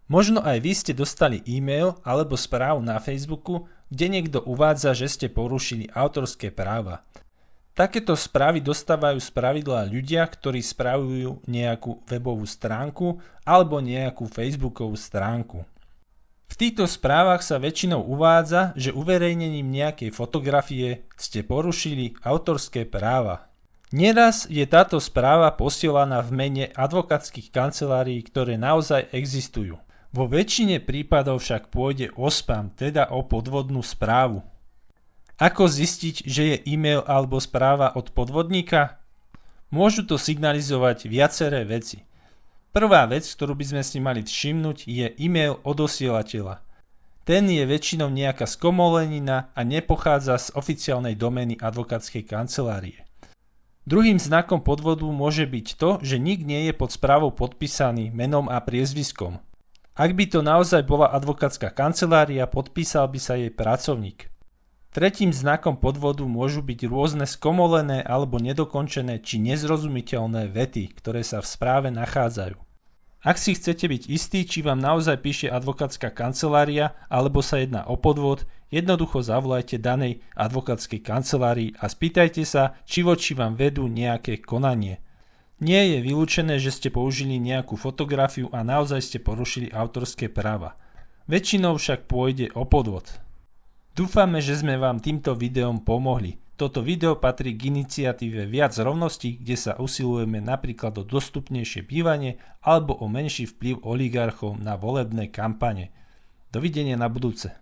Možno aj vy ste dostali e-mail alebo správu na Facebooku, kde niekto uvádza, že ste porušili autorské práva. Takéto správy dostávajú spravidla ľudia, ktorí spravujú nejakú webovú stránku alebo nejakú facebookovú stránku. V týchto správach sa väčšinou uvádza, že uverejnením nejakej fotografie ste porušili autorské práva. Neraz je táto správa posielaná v mene advokátskych kancelárií, ktoré naozaj existujú. Vo väčšine prípadov však pôjde o spam, teda o podvodnú správu. Ako zistiť, že je e-mail alebo správa od podvodníka? Môžu to signalizovať viaceré veci. Prvá vec, ktorú by sme si mali všimnúť, je e-mail odosielateľa. Ten je väčšinou nejaká skomolenina a nepochádza z oficiálnej domény advokátskej kancelárie. Druhým znakom podvodu môže byť to, že nik nie je pod správou podpísaný menom a priezviskom. Ak by to naozaj bola advokátska kancelária, podpísal by sa jej pracovník. Tretím znakom podvodu môžu byť rôzne skomolené alebo nedokončené či nezrozumiteľné vety, ktoré sa v správe nachádzajú. Ak si chcete byť istí, či vám naozaj píše advokátska kancelária alebo sa jedná o podvod, jednoducho zavolajte danej advokátskej kancelárii a spýtajte sa, či voči vám vedú nejaké konanie. Nie je vylúčené, že ste použili nejakú fotografiu a naozaj ste porušili autorské práva. Väčšinou však pôjde o podvod. Dúfame, že sme vám týmto videom pomohli. Toto video patrí k iniciatíve Viac rovnosti, kde sa usilujeme napríklad o dostupnejšie bývanie alebo o menší vplyv oligarchov na volebné kampane. Dovidenia na budúce.